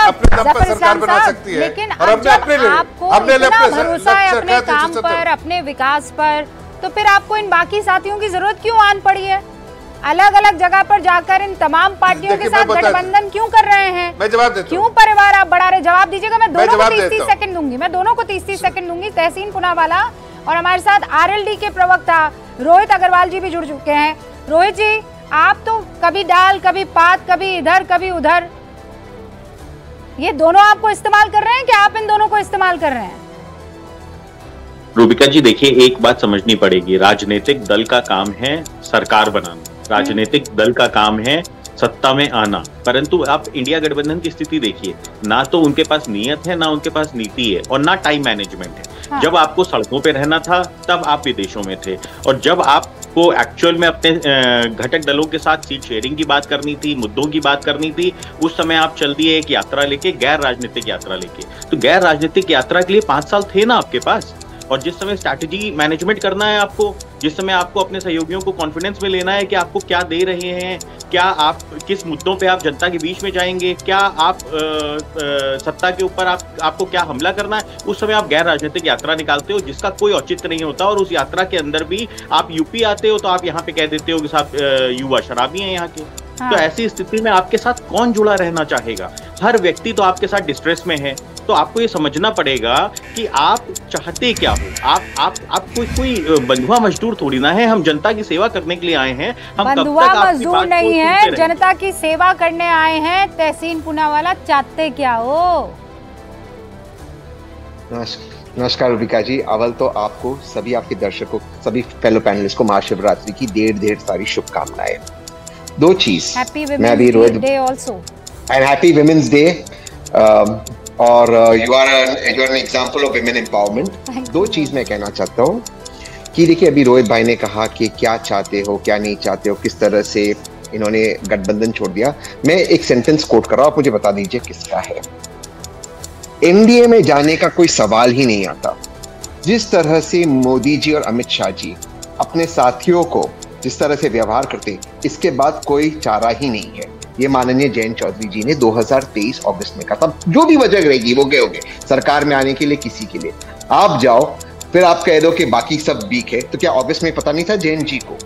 अपने दम पर सरकार बना सकती है। लेकिन और आपको इतना भरोसा है अपने काम पर, अपने विकास पर, तो फिर आपको इन बाकी साथियों की जरूरत क्यों आन पड़ी है? अलग अलग जगह पर जाकर इन तमाम पार्टियों के साथ गठबंधन क्यों कर रहे हैं? मैं जवाब देता हूं। क्यों परिवार आप बढ़ा रहे? जवाब दीजिएगा। मैं दोनों को 30 सेकंड दूंगी, मैं दोनों को 30 सेकंड दूंगी। तहसीन पूनावाला और हमारे साथ आरएलडी के प्रवक्ता रोहित अग्रवाल जी भी जुड़ चुके हैं। रोहित जी, आप तो कभी डाल, कभी पात, कभी इधर कभी उधर, ये दोनों आपको इस्तेमाल कर रहे हैं कि आप इन दोनों को इस्तेमाल कर रहे हैं? रूबिका जी देखिए, एक बात समझनी पड़ेगी, राजनीतिक दल का काम है सरकार बनाना, राजनीतिक दल का काम है सत्ता में आना। परंतु आप इंडिया गठबंधन की स्थिति देखिए, ना तो उनके पास नीयत है, ना उनके पास नीति है, और ना टाइम मैनेजमेंट है। हाँ। जब आपको सड़कों पे रहना था तब आप विदेशों में थे, और जब आपको एक्चुअल में अपने घटक दलों के साथ सीट शेयरिंग की बात करनी थी, मुद्दों की बात करनी थी, उस समय आप चल दिए एक यात्रा लेके, गैर राजनीतिक यात्रा लेके। तो गैर राजनीतिक यात्रा के लिए 5 साल थे ना आपके पास, और जिस समय स्ट्रैटेजी मैनेजमेंट करना है आपको, जिस समय आपको अपने सहयोगियों को कॉन्फिडेंस में लेना है कि आपको क्या दे रहे हैं, क्या आप किस मुद्दों पे आप जनता के बीच में जाएंगे, क्या आप सत्ता के ऊपर आपको क्या हमला करना है, उस समय आप गैर राजनीतिक यात्रा निकालते हो जिसका कोई औचित्य नहीं होता। और उस यात्रा के अंदर भी आप यूपी आते हो तो आप यहाँ पे कह देते हो कि साहब युवा शराबी हैं यहाँ के। हाँ। तो ऐसी स्थिति में आपके साथ कौन जुड़ा रहना चाहेगा? हर व्यक्ति तो आपके साथ डिस्ट्रेस में है। तो आपको ये समझना पड़ेगा कि आप चाहते क्या हो। आप कोई बंधुआ मजदूर थोड़ी ना है, हम जनता की सेवा करने के लिए आए हैं। हम बंधुआ मजदूर नहीं है, जनता की सेवा करने आए हैं। तहसीन पूनावाला, चाहते क्या हो? नमस्कार रूबिका जी, अव्वल तो आपको, सभी आपके दर्शकों, सभी फेलो पैनलिस्ट को महाशिवरात्रि की ढेर सारी शुभकामनाएं। 2 चीज, मैं अभी Rohit day also and happy women's day, और you are an example of women empowerment. 2 चीज मैं कहना चाहता हूँ कि देखिए, अभी रोहित भाई ने कहा कि क्या चाहते हो, क्या नहीं चाहते हो, किस तरह से इन्होंने गठबंधन छोड़ दिया। मैं एक सेंटेंस कोट कर रहा हूं, आप मुझे बता दीजिए किसका है। एनडीए में जाने का कोई सवाल ही नहीं आता। जिस तरह से मोदी जी और अमित शाह जी अपने साथियों को जिस तरह से व्यवहार करते, इसके बाद कोई चारा ही नहीं है। ये माननीय जयंत चौधरी जी ने 2023 अगस्त में कहा था, जो भी वजह रहेगी वो गए होंगे सरकार में आने के लिए, किसी के लिए आप जाओ, फिर आप कह दो कि बाकी सब वीक है। तो क्या अगस्त में पता नहीं था जयंत जी को?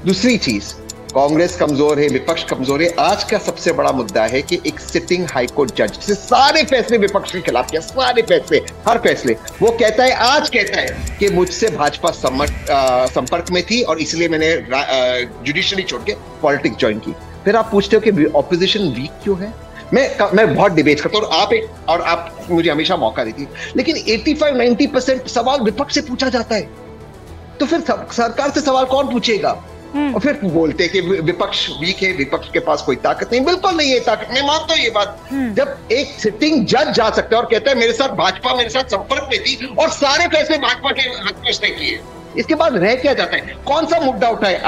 दूसरी चीज, कांग्रेस कमजोर है, विपक्ष कमजोर है। आज का सबसे बड़ा मुद्दा है कि एक सिटिंग हाईकोर्ट जज से सारे फैसले विपक्ष के खिलाफ किया, सारे फैसले, हर फैसले, वो कहता है, आज कहता है कि मुझसे भाजपा संपर्क में थी और इसलिए मैंने जुडिशरी छोड़ के पॉलिटिक्स ज्वाइन की। फिर आप पूछते हो कि ऑपोजिशन वीक क्यों है? मैं बहुत डिबेट करता हूँ, और आप मुझे हमेशा मौका देती है, लेकिन 85-90% सवाल विपक्ष से पूछा जाता है। तो फिर सरकार से सवाल कौन पूछेगा? और फिर बोलते हैं कि विपक्ष वीक है, विपक्ष के पास कोई ताकत नहीं। बिल्कुल नहीं है ताकत, मैं मानता हूं ये बात। जब एक सिटिंग जज जा सकता है और कहता है मेरे साथ भाजपा मेरे साथ संपर्क में थी और सारे फैसले भाजपा के हक ने किए, इसके बाद रह क्या जाता है? कौन सा मुद्दा उठा है?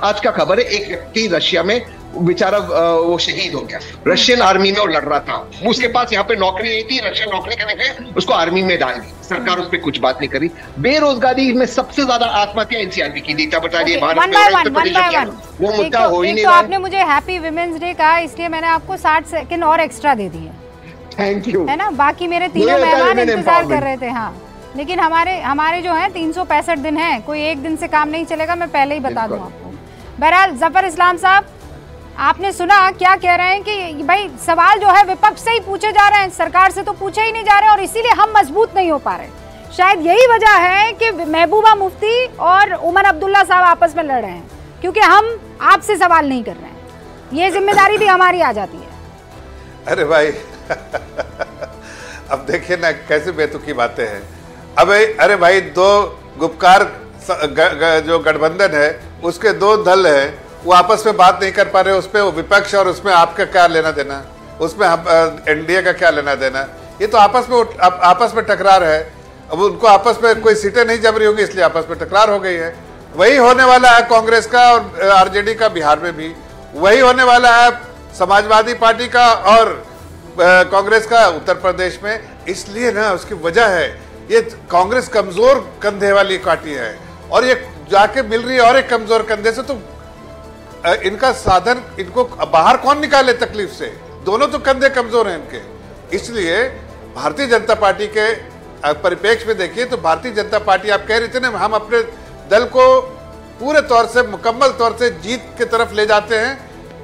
आज का खबर है, एक व्यक्ति रशिया में बेचारा वो शहीद हो गया, रशियन आर्मी में वो लड़ रहा था, उसके पास यहाँ पे नौकरी नहीं थी, रशियन नौकरी करने के उसको आर्मी में डाल दी, सरकार उस पर कुछ बात नहीं करी। बेरोजगारी में सबसे ज्यादा आत्महत्या एनसीआर की नीता बता रही है भारत में, वो मुद्दा हो ही नहीं रहा। आपने मुझे हैप्पी विमेंस डे कहा, इसलिए मैंने आपको 60 सेकंड और एक्स्ट्रा दे दिए। Thank you. है ना, बाकी मेरे तीनों मेहमान इंतजार कर रहे थे। हाँ, लेकिन हमारे जो है 365 दिन है, कोई एक दिन से काम नहीं चलेगा, मैं पहले ही बता दूं आपको। बहरहाल जफर इस्लाम साहब, आपने सुना क्या कह रहे हैं कि भाई सवाल जो है विपक्ष से ही पूछे जा रहे हैं, सरकार से तो पूछे ही नहीं जा रहे, और इसीलिए हम मजबूत नहीं हो पा रहे। शायद यही वजह है कि महबूबा मुफ्ती और उमर अब्दुल्ला साहब आपस में लड़ रहे हैं, क्योंकि हम आपसे सवाल नहीं कर रहे हैं। ये जिम्मेदारी भी हमारी आ जाती है। अरे भाई अब देखिए ना कैसे बेतुकी बातें हैं। अब अरे भाई, 2 गुपकार जो गठबंधन है उसके 2 दल है, वो आपस में बात नहीं कर पा रहे, उसमें विपक्ष और उसमें आपका क्या लेना देना, उसमें एनडीए का क्या लेना देना? ये तो आपस में टकरार है। अब उनको आपस में कोई सीटें नहीं जम रही होंगी, इसलिए आपस में टकरार हो गई है। वही होने वाला है कांग्रेस का और आरजेडी का बिहार में भी, वही होने वाला है समाजवादी पार्टी का और कांग्रेस का उत्तर प्रदेश में। इसलिए ना उसकी वजह है, ये कांग्रेस कमजोर कंधे वाली पार्टी है और ये जाके मिल रही है और एक कमजोर कंधे से, तो इनका साधन, इनको बाहर कौन निकाले तकलीफ से? दोनों तो कंधे कमजोर हैं इनके। इसलिए भारतीय जनता पार्टी के परिप्रेक्ष्य में देखिए तो भारतीय जनता पार्टी, आप कह रहे थे ना, हम अपने दल को पूरे तौर से, मुकम्मल तौर से जीत की तरफ ले जाते हैं,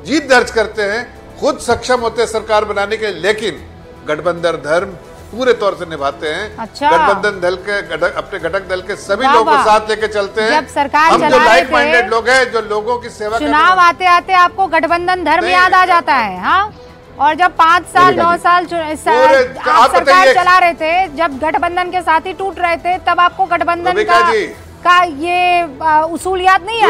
जीत दर्ज करते हैं, खुद सक्षम होते हैं सरकार बनाने के, लेकिन गठबंधन धर्म पूरे तौर से निभाते हैं। अच्छा। गठबंधन दल के अपने घटक दल के सभी लोगों को साथ लेके चलते हैं। जब सरकार हम जो लाइक माइंडेड लोग हैं, जो लोगों की सेवा, चुनाव आते आते आपको गठबंधन धर्म याद आ जाता है। हाँ, और जब 5 साल 9 साल आप सरकार चला रहे थे, जब गठबंधन के साथी टूट रहे थे, तब आपको गठबंधन का ये उसूल याद नहीं है?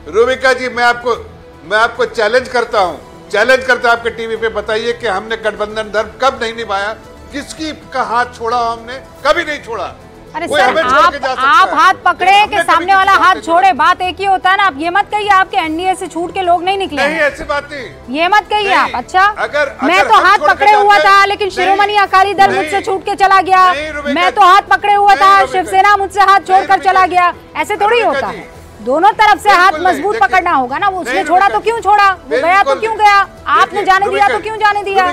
रूबिका जी, मैं आपको चैलेंज करता हूँ, आपके टीवी पे बताइए कि हमने गठबंधन धर्म कब नहीं निभाया, किसकी का हाथ छोड़ा हमने? कभी नहीं छोड़ा। अरे सर, आप हाथ पकड़े कि सामने वाला हाथ छोड़े, बात एक ही होता है ना। आप ये मत कहिए आपके एनडीए से छूट के लोग नहीं निकले। नहीं, ऐसी बात नहीं, ये मत कहिए आप। अच्छा, मैं तो हाथ पकड़े हुआ था, लेकिन शिरोमणि अकाली दल मुझसे छूट के चला गया। मैं तो हाथ पकड़े हुआ था, शिवसेना मुझसे हाथ छोड़कर चला गया। ऐसे थोड़ी होता है, दोनों तरफ से हाथ मजबूत पकड़ना होगा ना। उसने छोड़ा तो क्यों छोड़ा, वो गया तो क्यों गया, आपने जाने दिया तो क्यों जाने दिया?